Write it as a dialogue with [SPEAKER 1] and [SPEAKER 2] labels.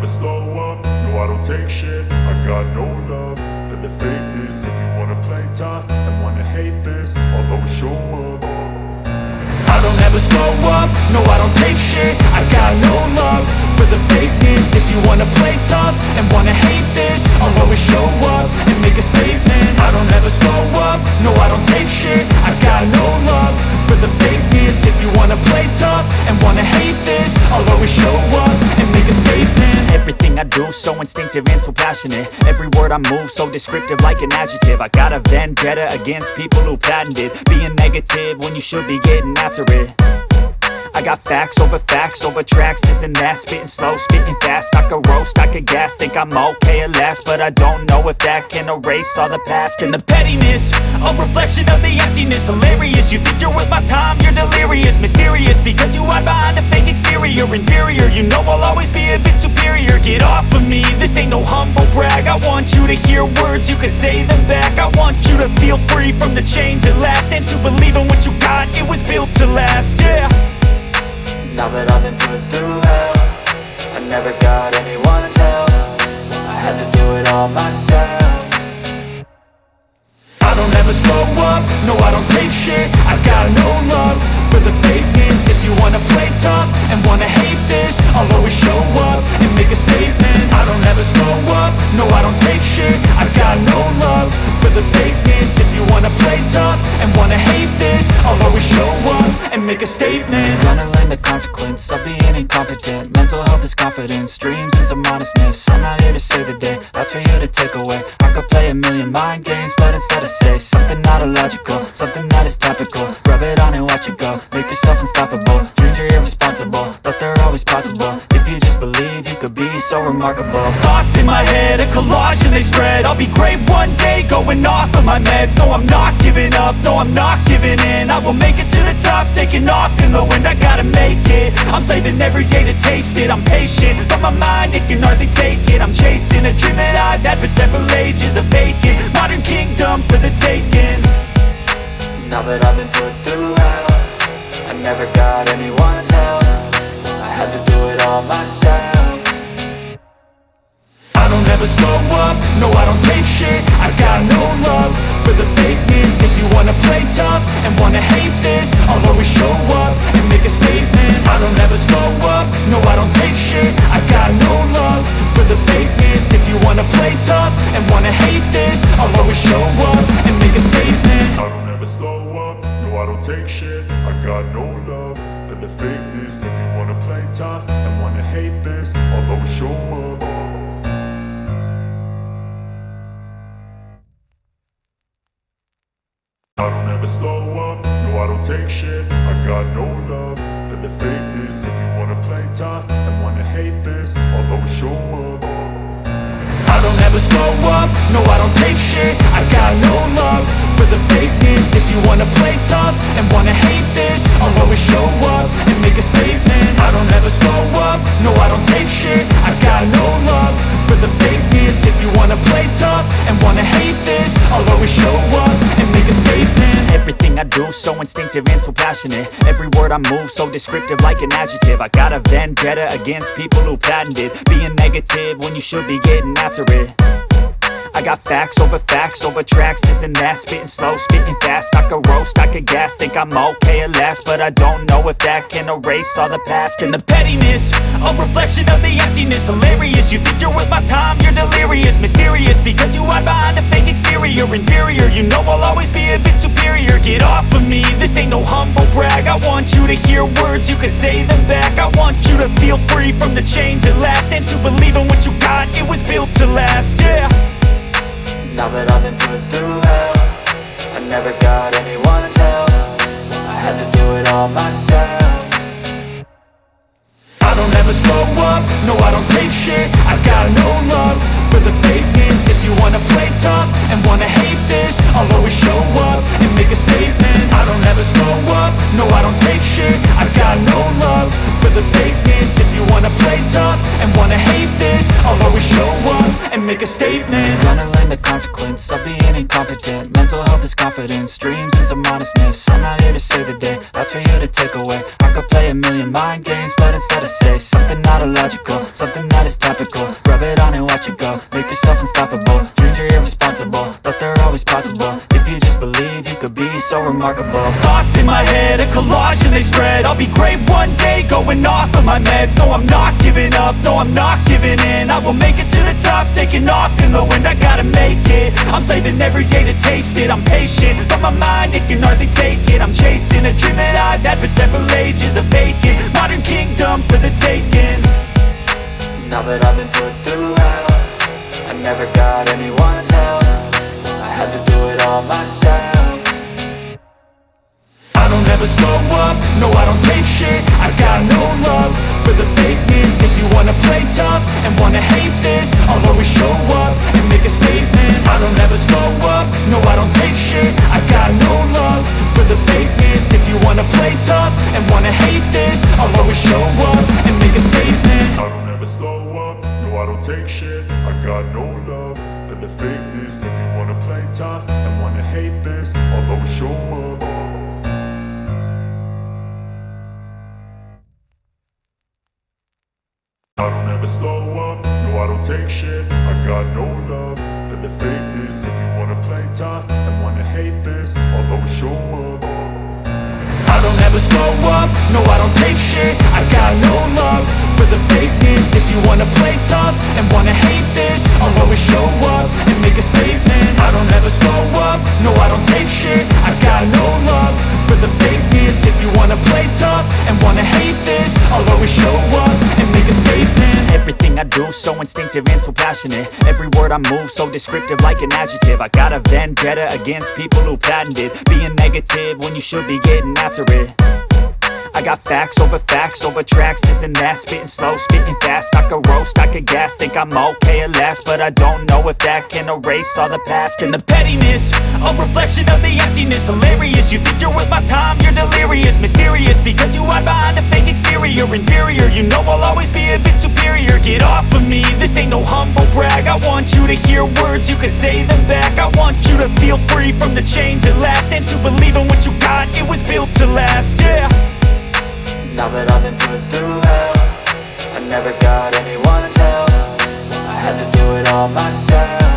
[SPEAKER 1] slow up, no I don't take shit. I got no love for the fakeness. If you wanna play tough and wanna hate this, I'll always show up. I don't ever slow up, no I don't take shit. I got no love for the fakeness. If you wanna play tough and wanna hate this, I'll always show up and make a statement. I don't ever slow up, no I don't take shit. I got no love for the fakeness. If you wanna play tough and wanna hate this, I'll always show up and make a statement.
[SPEAKER 2] Everything I do so instinctive and so passionate. Every word I move so descriptive like an adjective. I got a vendetta against people who patented being negative when you should be getting after it. I got facts over tracks, this and that. Spitting slow, spitting fast. I could roast, I could gas. Think I'm okay at last, but I don't know if that can erase all the past. And the pettiness, a reflection of the emptiness. Hilarious, you think you're worth my time, you're delirious. Mysterious, because you hide behind a fake exterior. Inferior, you know I'll always be a bit superior. Get off of me, this ain't no humble brag. I want you to hear words, you can say them back. I want you to feel free from the chains at last, and to believe in what you got, it was built to last, yeah.
[SPEAKER 3] Now that I've been put through hell, I never got anyone's help. I had to do it all myself.
[SPEAKER 1] I don't ever slow up, no I don't take shit. I got no love for the fakeness. If you wanna play tough and wanna hate this, I'll always show up and make a statement. I don't ever slow up, no I don't take shit. I got no love for the fakeness. If you wanna play tough and wanna hate this, I'll always show up and make a statement.
[SPEAKER 3] Gonna learn the consequence of being incompetent. Mental health is confidence, dreams and some honestness. I'm not here to save the day, that's for you to take away. I could play a million mind games, but instead I say something not illogical, something that is topical. Rub it on and watch it go, make yourself unstoppable. Dreams are irresponsible, but they're always possible. If you just believe, you could be so remarkable.
[SPEAKER 2] Thoughts in my head, a collage and they spread. I'll be great one day, going off of my meds. No, I'm not giving up, no, I'm not giving in. I will make it to the top, taking off in the wind. I gotta make it, I'm saving every day to taste it. I'm patient, but my mind, it can hardly take it. I'm chasing a dream that I've had for several ages. A vacant, modern kingdom for the taking.
[SPEAKER 3] Now that I've been put through hell, I never got anyone's help. I had to do it all myself.
[SPEAKER 1] I don't ever slow up, no I don't take shit. I got no love for the fakeness. If you wanna play tough and wanna hate this, I'll always show up and make a statement. I don't ever slow up, no I don't take shit. I got no love for the fakeness. If you wanna play tough and wanna hate this, I'll always show up and make a statement. I don't ever slow up, no I don't take shit. I got no love for the fakeness. If you wanna play tough and wanna hate this, I'll always show up. I don't ever slow up, no I don't take shit. I got no love for the fakeness. If you wanna play tough and wanna hate this, I'll always show up. I don't ever slow up, no I don't take shit. I got no love for the fakeness. If you wanna play tough and wanna hate this, I'll always show up and make a statement. I don't ever slow up, no I don't take shit. I got no love for the fakeness. If you wanna play tough and wanna hate this, I'll always show up and make a statement.
[SPEAKER 2] Everything I do so instinctive and so passionate. Every word I move so descriptive like an adjective. I got a vendetta against people who patented being negative when you should be getting after it. I got facts over tracks, this and that. Spitting slow, spitting fast. I could roast, I could gas. Think I'm okay at last, but I don't know if that can erase all the past. And the pettiness, a reflection of the emptiness. Hilarious, you think you're worth my time, you're delirious. Mysterious, because you hide behind a fake exterior. Inferior, you know I'll always be a bit superior. Get off of me, this ain't no humble brag. I want you to hear words, you can say them back. I want you to feel free from the chains at last, and to believe in what you got, it was built to last, yeah.
[SPEAKER 3] Now that I've been put through hell, I never got anyone's help. I had to do it all myself.
[SPEAKER 1] I don't ever slow up, no I don't take shit. I got no love for the fakeness. If you wanna play tough and wanna hate this, I'll always show up and make a statement. I don't ever slow up, no I don't take shit. I got no love for the fakeness. If you wanna play tough and wanna hate this, I'll always show up and and make a statement.
[SPEAKER 3] Gonna learn the consequence of being incompetent. Mental health is confidence, dreams into modestness. I'm not here to save the day, that's for you to take away. I could play a million mind games, but instead I say something not illogical, something that is topical. Rub it on and watch it go, make yourself unstoppable. Dreams are irresponsible, but they're always possible. If you just believe, you could be so remarkable.
[SPEAKER 1] Thoughts in my head, a collage and they spread. I'll be great one day, going off of my meds. No, I'm not giving up, no, I'm not giving in. I will make it to the top, taking off in the wind. I gotta make it, I'm saving every day to taste it. I'm patient, but my mind, it can hardly take it. I'm chasing a dream that I've had for several ages. A vacant, modern kingdom for the taking.
[SPEAKER 3] Now that I've been put through hell, I never got anyone's help. I had to do it all myself.
[SPEAKER 1] I don't ever slow up, no I don't take shit. I got no love for the fakeness. If you wanna play tough and wanna hate this, I'll always show up and make a statement. I don't ever slow up, no I don't take shit. I got no love for the fakeness. If you wanna play tough and wanna hate this, I'll always show up and make a statement.
[SPEAKER 4] I don't ever slow up, no I don't take shit. I got no love for the fakeness. If you wanna play tough and wanna hate this, I'll always show up. I don't ever slow up, no I don't take shit. I got no love for the fakeness. If you wanna play tough and wanna hate this, I'll always show up.
[SPEAKER 1] I don't ever slow up, no I don't take shit. I got no love for the fakeness. If you wanna play tough and wanna hate this, I'll always show up and make a statement. I don't ever slow up, no I don't take shit. I got no love for the fakeness. If you wanna play tough and wanna hate this, I'll always show up and make a statement.
[SPEAKER 2] Everything I do so instinctive and so passionate. Every word I move so descriptive like an adjective. I got a vendetta against people who patented being negative when you should be getting after it. I got facts over tracks, this and that. Spitting slow, spitting fast. I could roast, I could gas. Think I'm okay at last, but I don't know if that can erase all the past.
[SPEAKER 1] And the pettiness, a reflection of the emptiness. Hilarious, you think you're worth my time, you're delirious. Mysterious, because you hide behind a fake exterior. Inferior, you know I'll always be a bit superior. Get off of me, this ain't no humble brag. I want you to hear words, you can say them back. I want you to feel free from the chains at last, and to believe in what you got, it was built to last, yeah.
[SPEAKER 3] Now that I've been put through hell, I never got anyone's help. I had to do it all myself.